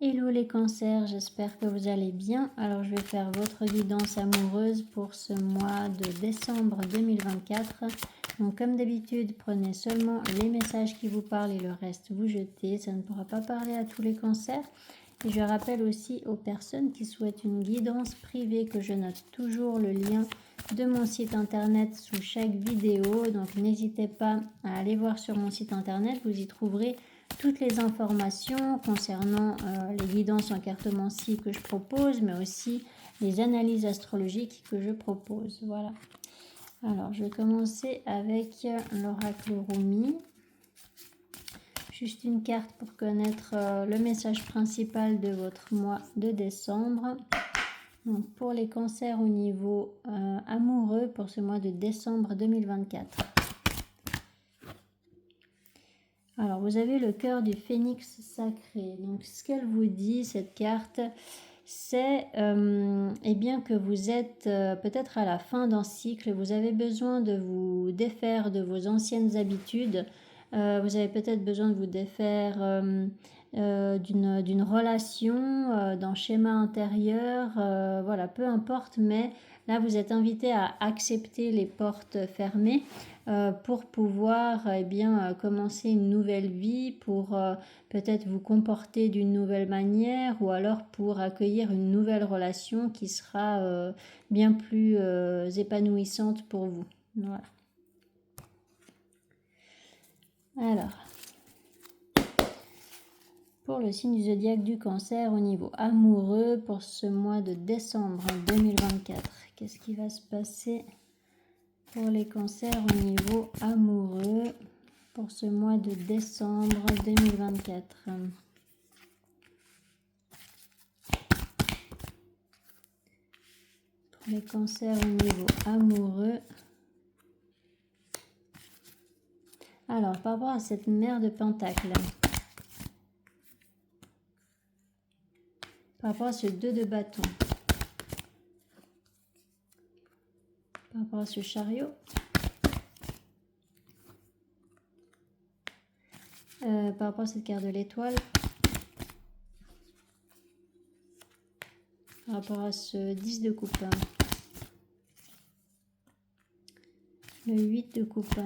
Hello les cancers, j'espère que vous allez bien. Alors je vais faire votre guidance amoureuse pour ce mois de décembre 2024. Donc comme d'habitude, prenez seulement les messages qui vous parlent et le reste vous jetez. Ça ne pourra pas parler à tous les cancers. Et je rappelle aussi aux personnes qui souhaitent une guidance privée que je note toujours le lien de mon site internet sous chaque vidéo. Donc n'hésitez pas à aller voir sur mon site internet, vous y trouverez toutes les informations concernant les guidances en cartomancie que je propose, mais aussi les analyses astrologiques que je propose. Voilà. Alors, je vais commencer avec l'oracle Rumi. Juste une carte pour connaître le message principal de votre mois de décembre. Donc, pour les cancers au niveau amoureux pour ce mois de décembre 2024. Alors, vous avez le cœur du phénix sacré. Donc, ce qu'elle vous dit, cette carte, c'est eh bien que vous êtes peut-être à la fin d'un cycle. Vous avez besoin de vous défaire de vos anciennes habitudes. Vous avez peut-être besoin de vous défaire d'une relation, d'un schéma intérieur. Voilà, peu importe. Mais là, vous êtes invité à accepter les portes fermées. Pour pouvoir commencer une nouvelle vie, pour peut-être vous comporter d'une nouvelle manière ou alors pour accueillir une nouvelle relation qui sera bien plus épanouissante pour vous. Voilà. Alors, pour le signe du zodiaque du cancer au niveau amoureux pour ce mois de décembre 2024, qu'est-ce qui va se passer pour les cancers au niveau amoureux pour ce mois de décembre 2024. Pour les cancers au niveau amoureux. Alors, par rapport à cette mère de pentacle, par rapport à ce 2 de bâton, par rapport à ce chariot, par rapport à cette carte de l'étoile, par rapport à ce 10 de coupe, le 8 de coupe,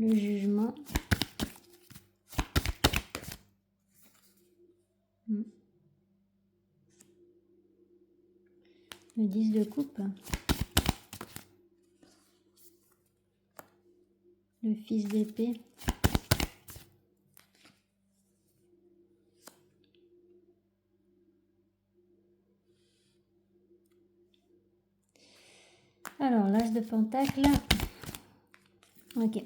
le jugement, le 10 de coupe, le fils d'épée, alors l'as de pentacle. Ok,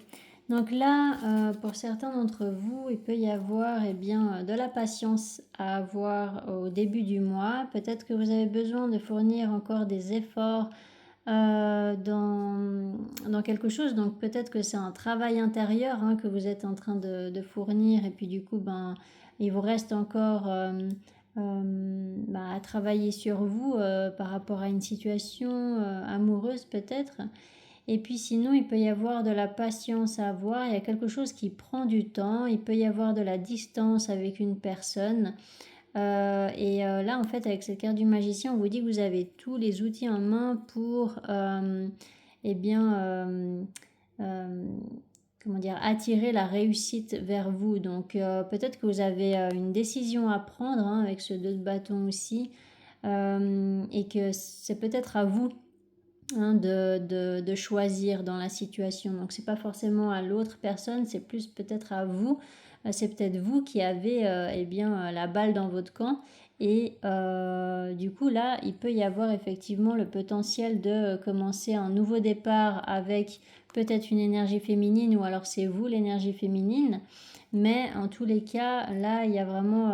donc là, pour certains d'entre vous, il peut y avoir de la patience à avoir au début du mois. Peut-être que vous avez besoin de fournir encore des efforts dans quelque chose. Donc peut-être que c'est un travail intérieur que vous êtes en train de fournir. Et puis du coup, il vous reste encore à travailler sur vous par rapport à une situation amoureuse peut-être. Et puis sinon, il peut y avoir de la patience à avoir, il y a quelque chose qui prend du temps, il peut y avoir de la distance avec une personne. Là, en fait, avec cette carte du magicien, on vous dit que vous avez tous les outils en main pour attirer la réussite vers vous. Donc peut-être que vous avez une décision à prendre avec ce 2 de bâton aussi, et que c'est peut-être à vous de choisir dans la situation. Donc c'est pas forcément à l'autre personne, c'est plus peut-être à vous. C'est peut-être vous qui avez la balle dans votre camp. Et du coup là, il peut y avoir effectivement le potentiel de commencer un nouveau départ avec peut-être une énergie féminine, ou alors c'est vous l'énergie féminine. Mais en tous les cas, là, il y a vraiment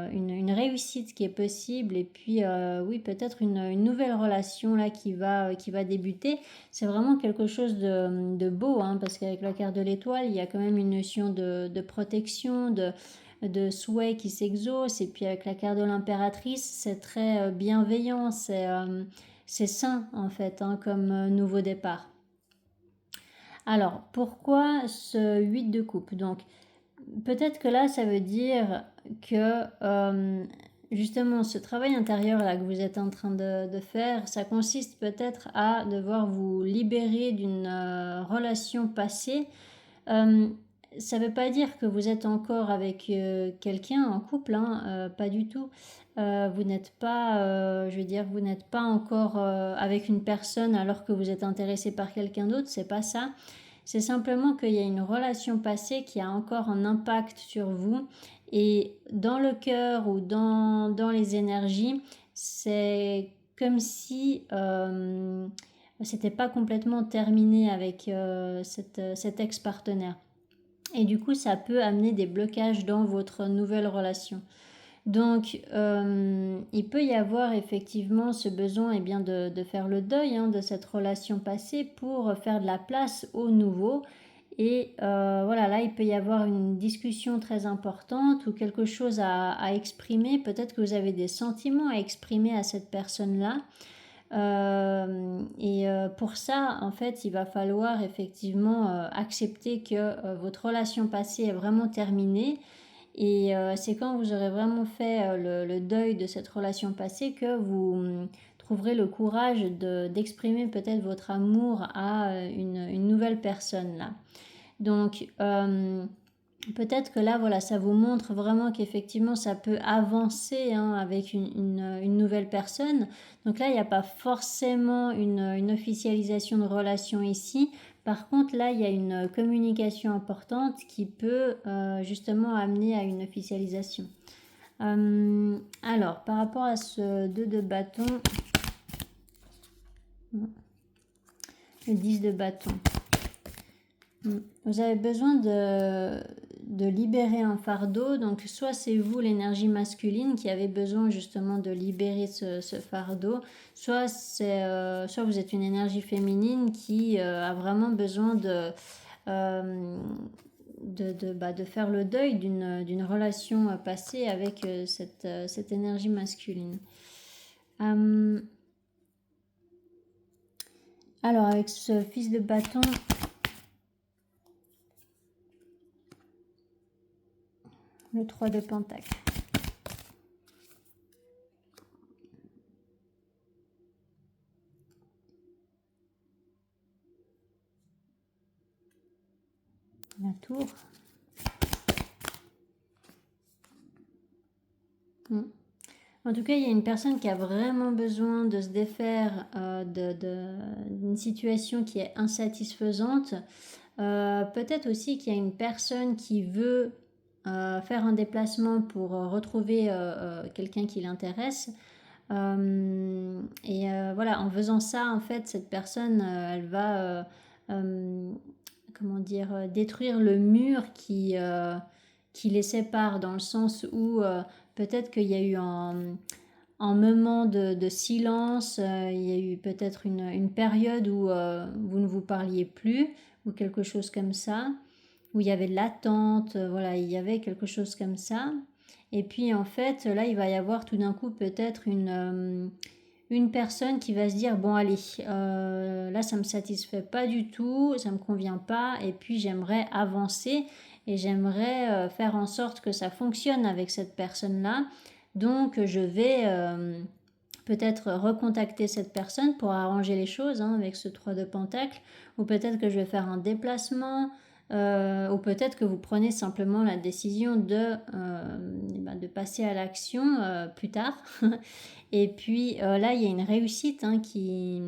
une réussite qui est possible. Et puis, oui, peut-être une nouvelle relation là qui va débuter. C'est vraiment quelque chose de beau, parce qu'avec la carte de l'étoile, il y a quand même une notion de protection, de souhait qui s'exauce. Et puis avec la carte de l'impératrice, c'est très bienveillant, c'est sain en fait, comme nouveau départ. Alors, pourquoi ce 8 de coupe? Donc, peut-être que là, ça veut dire que justement, ce travail intérieur là que vous êtes en train de faire, ça consiste peut-être à devoir vous libérer d'une relation passée. Euh, Ça ne veut pas dire que vous êtes encore avec quelqu'un en couple, hein, pas du tout. Vous n'êtes pas, je veux dire, vous n'êtes pas encore avec une personne alors que vous êtes intéressé par quelqu'un d'autre, c'est pas ça. C'est simplement qu'il y a une relation passée qui a encore un impact sur vous. Et dans le cœur ou dans les énergies, c'est comme si c'était pas complètement terminé avec cet ex-partenaire. Et du coup, ça peut amener des blocages dans votre nouvelle relation. Donc, il peut y avoir effectivement ce besoin bien, de faire le deuil de cette relation passée pour faire de la place au nouveau. Et voilà, là, il peut y avoir une discussion très importante ou quelque chose à exprimer. Peut-être que vous avez des sentiments à exprimer à cette personne-là. Pour ça, en fait, il va falloir effectivement accepter que votre relation passée est vraiment terminée. Et c'est quand vous aurez vraiment fait le deuil de cette relation passée que vous trouverez le courage d'exprimer peut-être votre amour à une nouvelle personne là. Donc, peut-être que là, voilà, ça vous montre vraiment qu'effectivement, ça peut avancer avec une nouvelle personne. Donc là, il n'y a pas forcément une officialisation de relation ici. Par contre, là, il y a une communication importante qui peut justement amener à une officialisation. Alors, par rapport à ce 2 de bâton, le 10 de bâton. Vous avez besoin de libérer un fardeau. Donc, soit c'est vous, l'énergie masculine, qui avez besoin justement de libérer ce fardeau, soit vous êtes une énergie féminine qui a vraiment besoin de faire le deuil d'une relation passée avec cette énergie masculine. Alors, avec ce fils de bâton, le 3 de pentacle. La tour. En tout cas, il y a une personne qui a vraiment besoin de se défaire d'une situation qui est insatisfaisante. Peut-être aussi qu'il y a une personne qui veut faire un déplacement pour retrouver quelqu'un qui l'intéresse. Voilà, en faisant ça, en fait, cette personne, elle va, comment dire, détruire le mur qui les sépare, dans le sens où peut-être qu'il y a eu un moment de silence, il y a eu peut-être une période où vous ne vous parliez plus, ou quelque chose comme ça, où il y avait de l'attente, voilà, il y avait quelque chose comme ça. Et puis en fait, là, il va y avoir tout d'un coup peut-être une personne qui va se dire, bon allez, là ça me satisfait pas du tout, ça me convient pas, et puis j'aimerais avancer et j'aimerais faire en sorte que ça fonctionne avec cette personne-là. Donc je vais peut-être recontacter cette personne pour arranger les choses avec ce 3 de pentacle, ou peut-être que je vais faire un déplacement, ou peut-être que vous prenez simplement la décision de passer à l'action plus tard. Et puis là, il y a une réussite qui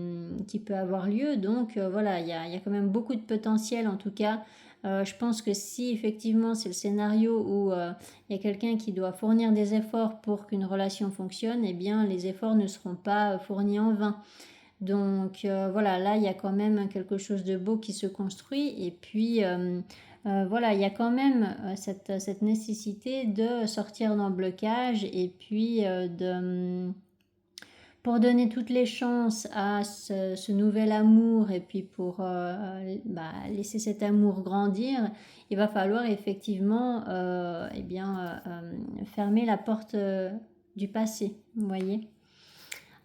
peut avoir lieu. Donc voilà, il y a quand même beaucoup de potentiel en tout cas. Je pense que si effectivement c'est le scénario où il y a quelqu'un qui doit fournir des efforts pour qu'une relation fonctionne, eh bien les efforts ne seront pas fournis en vain. Donc voilà, là il y a quand même quelque chose de beau qui se construit. Et puis voilà, il y a quand même cette nécessité de sortir d'un blocage et puis pour donner toutes les chances à ce nouvel amour et puis pour laisser cet amour grandir, il va falloir effectivement fermer la porte du passé, vous voyez.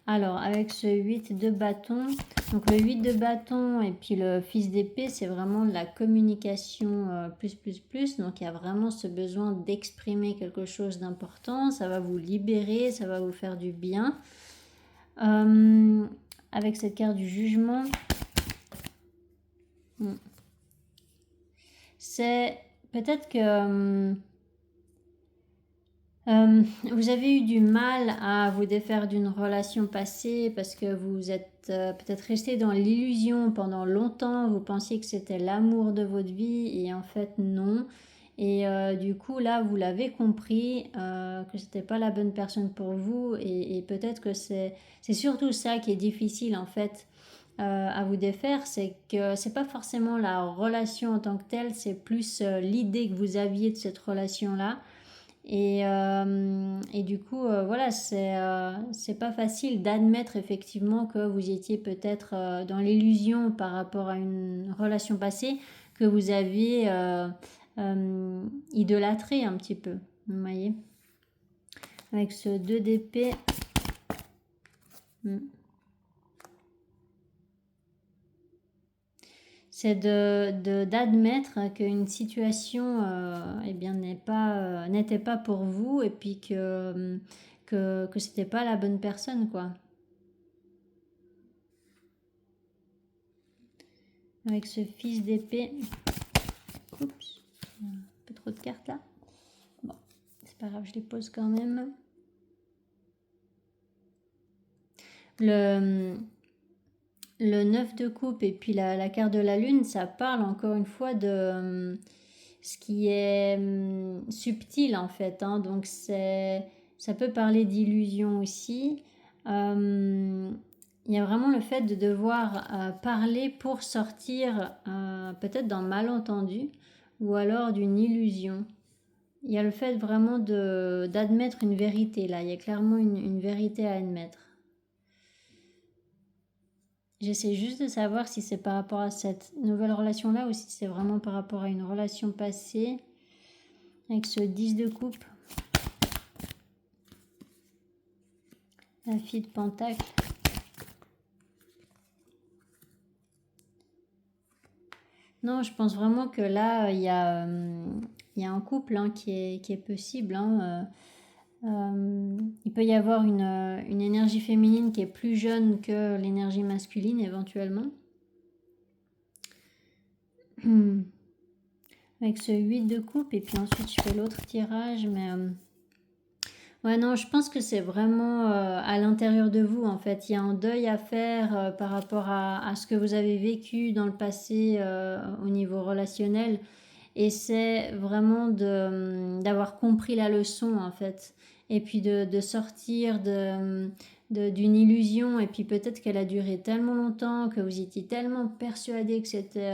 Alors, avec ce 8 de bâton, donc le 8 de bâton et puis le fils d'épée, c'est vraiment de la communication plus. Donc, il y a vraiment ce besoin d'exprimer quelque chose d'important. Ça va vous libérer, ça va vous faire du bien. Avec cette carte du jugement, c'est peut-être que vous avez eu du mal à vous défaire d'une relation passée parce que vous êtes peut-être resté dans l'illusion pendant longtemps. Vous pensiez que c'était l'amour de votre vie et en fait non. Et du coup là vous l'avez compris que c'était pas la bonne personne pour vous et peut-être que c'est surtout ça qui est difficile en fait à vous défaire, c'est que c'est pas forcément la relation en tant que telle, c'est plus l'idée que vous aviez de cette relation-là. Et du coup, voilà, c'est pas facile d'admettre effectivement que vous étiez peut-être dans l'illusion par rapport à une relation passée que vous aviez idolâtré un petit peu. Vous voyez? Avec ce 2 d'épée. C'est d'admettre qu'une situation eh bien, n'était pas pour vous et puis que c'était pas la bonne personne, quoi. Avec ce fils d'épée. Oups, un peu trop de cartes là. Bon, c'est pas grave, je les pose quand même. Le 9 de coupe et puis la carte de la lune, ça parle encore une fois de ce qui est subtil en fait. Hein. Donc ça peut parler d'illusion aussi. Il y a vraiment le fait de devoir parler pour sortir peut-être d'un malentendu ou alors d'une illusion. Il y a le fait vraiment d'admettre une vérité là. Il y a clairement une vérité à admettre. J'essaie juste de savoir si c'est par rapport à cette nouvelle relation-là ou si c'est vraiment par rapport à une relation passée. Avec ce 10 de coupe. La fille de Pentacle. Non, je pense vraiment que là, il y a un couple hein, qui est possible. Hein, il peut y avoir une énergie féminine qui est plus jeune que l'énergie masculine éventuellement. Avec ce 8 de coupe et puis ensuite je fais l'autre tirage. Mais ouais non, je pense que c'est vraiment à l'intérieur de vous en fait. Il y a un deuil à faire par rapport à ce que vous avez vécu dans le passé au niveau relationnel. Et c'est vraiment d'avoir compris la leçon en fait. Et puis de sortir d'une illusion. Et puis peut-être qu'elle a duré tellement longtemps, que vous étiez tellement persuadé que c'était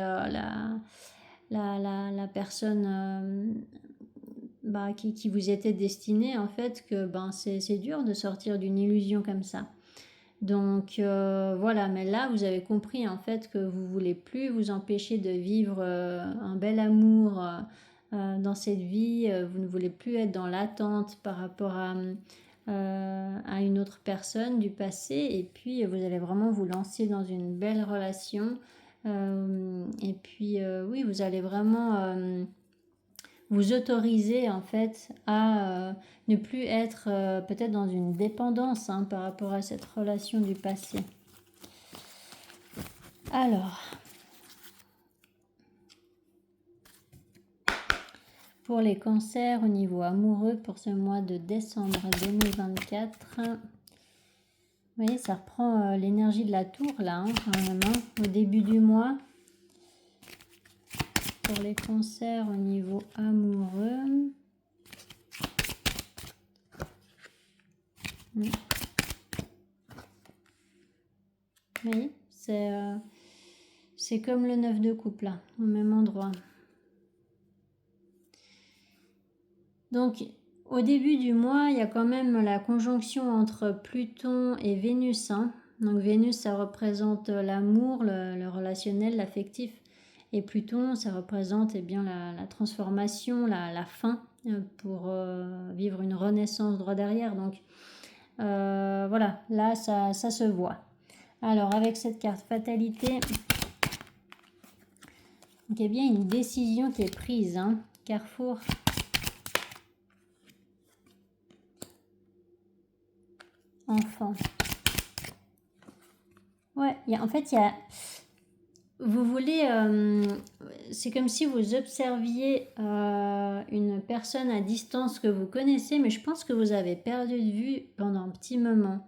la personne qui vous était destinée en fait, que c'est dur de sortir d'une illusion comme ça. Donc voilà, mais là vous avez compris en fait que vous voulez plus vous empêcher de vivre un bel amour dans cette vie. Vous ne voulez plus être dans l'attente par rapport à une autre personne du passé. Et puis vous allez vraiment vous lancer dans une belle relation. Et puis oui, vous allez vraiment vous autoriser en fait à ne plus être peut-être dans une dépendance hein, par rapport à cette relation du passé. Alors, pour les cancers au niveau amoureux pour ce mois de décembre 2024, vous voyez, ça reprend l'énergie de la tour là, hein, quand même, hein, au début du mois. Pour les cancers au niveau amoureux. Oui, c'est comme le 9 de coupe là, au même endroit. Donc, au début du mois, il y a quand même la conjonction entre Pluton et Vénus. Hein. Donc, Vénus, ça représente l'amour, le relationnel, l'affectif. Et Pluton, ça représente eh bien, la transformation, la fin, pour vivre une renaissance droit derrière. Donc, Voilà, là, ça se voit. Alors, avec cette carte fatalité, donc, il y a bien une décision qui est prise, hein. Carrefour. Enfant. Ouais, en fait, il y a... Vous voulez... c'est comme si vous observiez une personne à distance que vous connaissez, mais je pense que vous avez perdu de vue pendant un petit moment.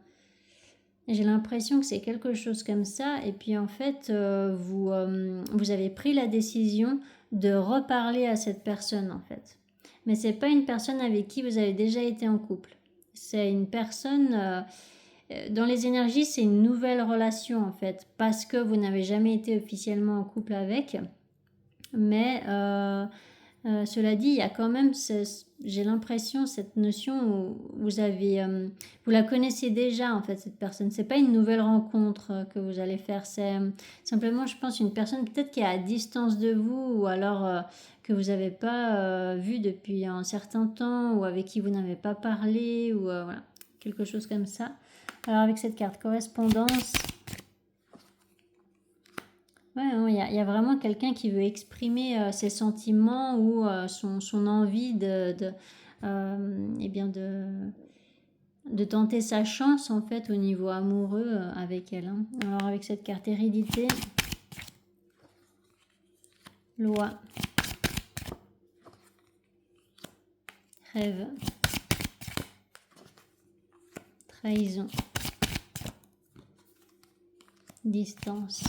J'ai l'impression que c'est quelque chose comme ça. Et puis en fait, vous avez pris la décision de reparler à cette personne en fait. Mais c'est pas une personne avec qui vous avez déjà été en couple. C'est une personne... dans les énergies, c'est une nouvelle relation en fait. Parce que vous n'avez jamais été officiellement en couple avec. Mais cela dit, il y a quand même, j'ai l'impression, cette notion où vous la connaissez déjà en fait, cette personne. C'est pas une nouvelle rencontre que vous allez faire. C'est simplement, je pense, une personne peut-être qui est à distance de vous ou alors que vous n'avez pas vu depuis un certain temps ou avec qui vous n'avez pas parlé ou voilà, quelque chose comme ça. Alors avec cette carte correspondance. Ouais, il y a vraiment quelqu'un qui veut exprimer ses sentiments ou son envie eh bien de tenter sa chance en fait au niveau amoureux avec elle. Hein. Alors avec cette carte hérédité, loi, rêve, trahison, distance.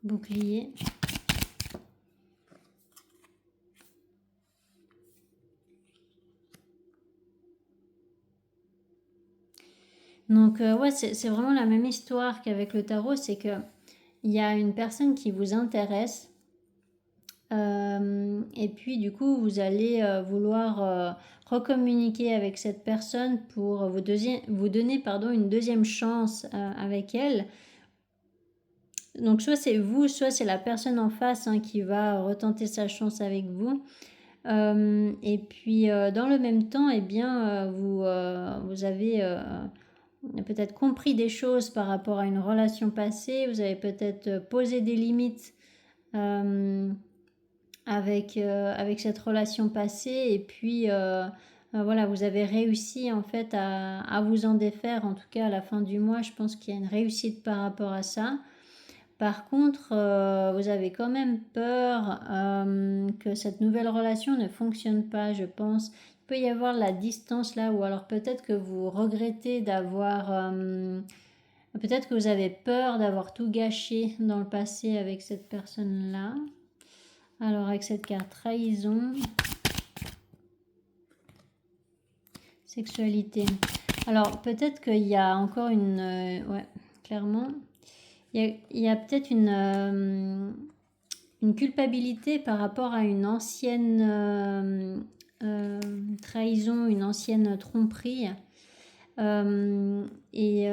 Bouclier. Donc ouais, c'est vraiment la même histoire qu'avec le tarot, c'est que il y a une personne qui vous intéresse et puis du coup vous allez vouloir recommuniquer avec cette personne pour vous donner une deuxième chance avec elle. Donc soit c'est vous, soit c'est la personne en face hein, qui va retenter sa chance avec vous. Et puis dans le même temps, eh bien, vous avez peut-être compris des choses par rapport à une relation passée, vous avez peut-être posé des limites avec cette relation passée et puis voilà, vous avez réussi en fait à vous en défaire, en tout cas à la fin du mois, je pense qu'il y a une réussite par rapport à ça. Par contre, vous avez quand même peur que cette nouvelle relation ne fonctionne pas, je pense. Il peut y avoir la distance là, ou alors peut-être que vous regrettez d'avoir... peut-être que vous avez peur d'avoir tout gâché dans le passé avec cette personne-là. Alors avec cette carte trahison, sexualité. Alors peut-être qu'il y a encore une... ouais, clairement... Il y a peut-être une culpabilité par rapport à une ancienne trahison, une ancienne tromperie. Et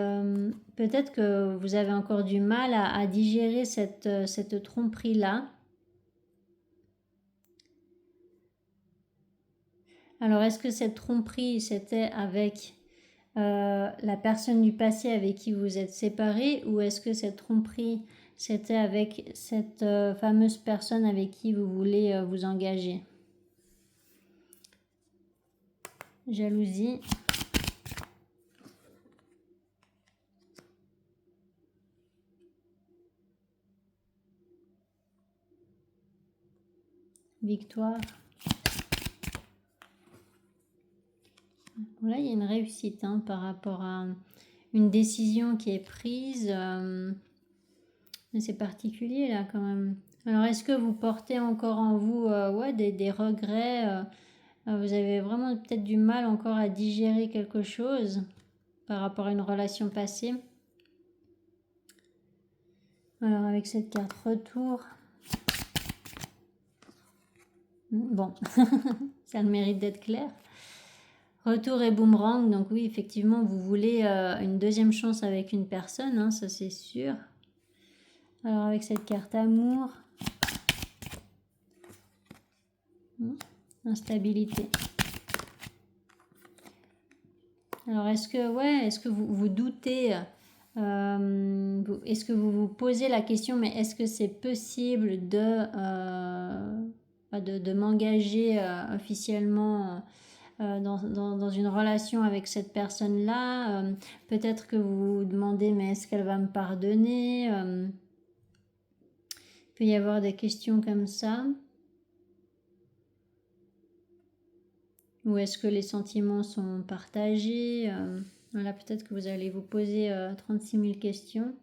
peut-être que vous avez encore du mal à digérer cette tromperie-là. Alors, est-ce que cette tromperie, c'était avec la personne du passé avec qui vous êtes séparés ou est-ce que cette tromperie, c'était avec cette fameuse personne avec qui vous voulez vous engager? Jalousie. Victoire. Là, il y a une réussite hein, par rapport à une décision qui est prise. Mais c'est particulier là quand même. Alors, est-ce que vous portez encore en vous ouais, des regrets vous avez vraiment peut-être du mal encore à digérer quelque chose par rapport à une relation passée. Alors, avec cette carte retour. Bon, ça a le mérite d'être clair. Retour et boomerang, donc oui, effectivement, vous voulez une deuxième chance avec une personne, hein, ça c'est sûr. Alors avec cette carte amour, instabilité. Alors, est-ce que vous doutez, est-ce que vous vous posez la question, mais est-ce que c'est possible de m'engager officiellement dans une relation avec cette personne-là? Peut-être que vous vous demandez, mais est-ce qu'elle va me pardonner? Il peut y avoir des questions comme ça. Ou est-ce que les sentiments sont partagés? Voilà, peut-être que vous allez vous poser 36 000 questions.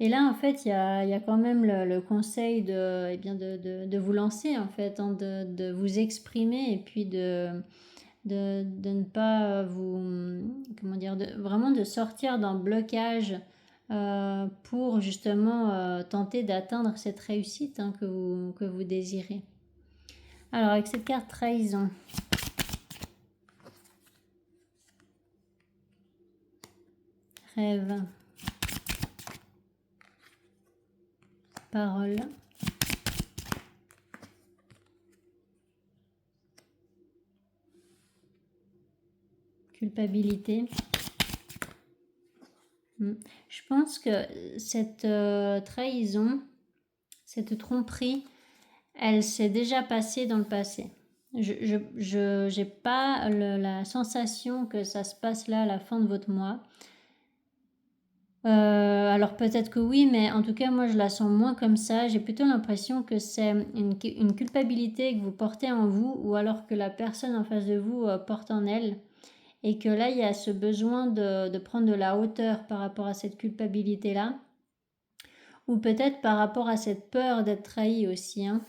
Et là, en fait, il y a quand même le conseil de vous lancer, en fait, hein, de vous exprimer et puis de ne pas comment dire, vraiment de sortir d'un blocage pour justement tenter d'atteindre cette réussite, hein, que vous désirez. Alors, avec cette carte trahison. Rêve. Parole. Culpabilité. Je pense que cette trahison, cette tromperie, elle s'est déjà passée dans le passé. Je n'ai pas la sensation que ça se passe là à la fin de votre mois. Alors peut-être que oui, mais en tout cas moi je la sens moins comme ça. J'ai plutôt l'impression que c'est une culpabilité que vous portez en vous, ou alors que la personne en face de vous porte en elle. Et que là il y a ce besoin de prendre de la hauteur par rapport à cette culpabilité-là. Ou peut-être par rapport à cette peur d'être trahi aussi, hein.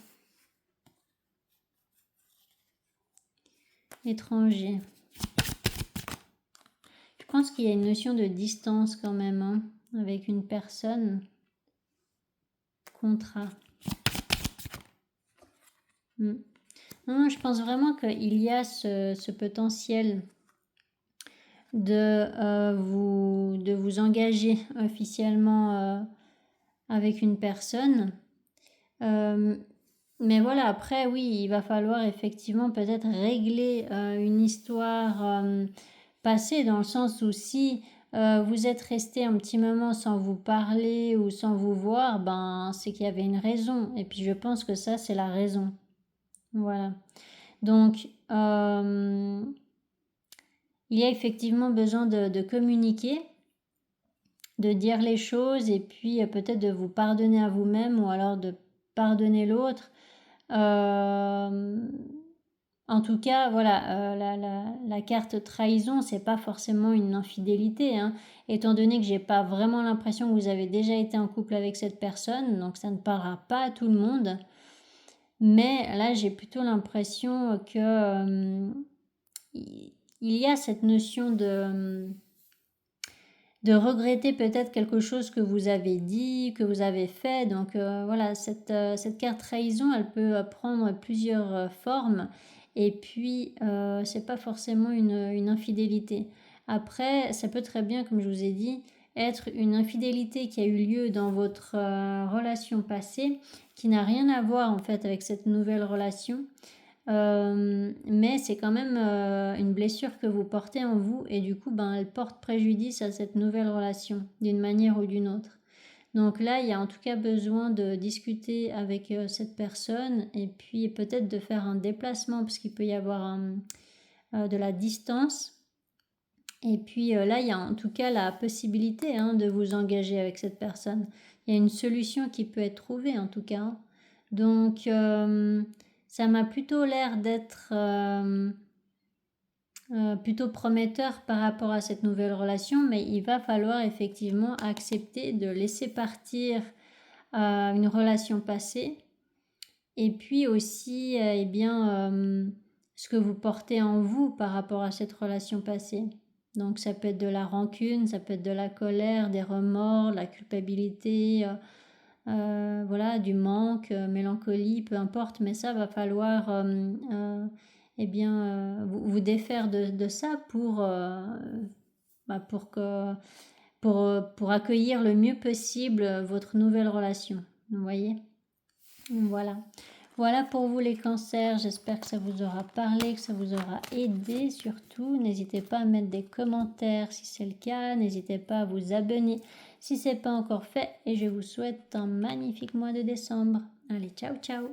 Étranger. Je pense qu'il y a une notion de distance quand même, hein, avec une personne. Contrat. Non, je pense vraiment qu'il y a ce potentiel de vous engager officiellement avec une personne. Mais voilà, après, oui, il va falloir effectivement peut-être régler une histoire passée, dans le sens où si vous êtes resté un petit moment sans vous parler ou sans vous voir, ben c'est qu'il y avait une raison. Et puis je pense que ça, c'est la raison. Voilà. Donc, il y a effectivement besoin de communiquer, de dire les choses et puis peut-être de vous pardonner à vous-même ou alors de pardonner l'autre. En tout cas, voilà, la carte trahison, c'est pas forcément une infidélité, hein, étant donné que j'ai pas vraiment l'impression que vous avez déjà été en couple avec cette personne, donc ça ne parlera pas à tout le monde. Mais là, j'ai plutôt l'impression que il y a cette notion de regretter peut-être quelque chose que vous avez dit, que vous avez fait. Donc voilà, cette carte trahison, elle peut prendre plusieurs formes. Et puis, c'est pas forcément une infidélité. Après, ça peut très bien, comme je vous ai dit, être une infidélité qui a eu lieu dans votre relation passée, qui n'a rien à voir en fait avec cette nouvelle relation. Mais c'est quand même une blessure que vous portez en vous et du coup, elle porte préjudice à cette nouvelle relation d'une manière ou d'une autre. Donc là, il y a en tout cas besoin de discuter avec cette personne et puis peut-être de faire un déplacement parce qu'il peut y avoir de la distance. Et puis là, il y a en tout cas la possibilité de vous engager avec cette personne. Il y a une solution qui peut être trouvée en tout cas. Donc ça m'a plutôt l'air d'être plutôt prometteur par rapport à cette nouvelle relation, mais il va falloir effectivement accepter de laisser partir une relation passée et puis aussi ce que vous portez en vous par rapport à cette relation passée. Donc ça peut être de la rancune, ça peut être de la colère, des remords, de la culpabilité, voilà, du manque, mélancolie, peu importe, mais ça va falloir vous défaire de ça pour accueillir le mieux possible votre nouvelle relation. Vous voyez? Voilà. Voilà pour vous les cancers, j'espère que ça vous aura parlé, que ça vous aura aidé surtout. N'hésitez pas à mettre des commentaires si c'est le cas, n'hésitez pas à vous abonner si ce n'est pas encore fait et je vous souhaite un magnifique mois de décembre. Allez, ciao ciao!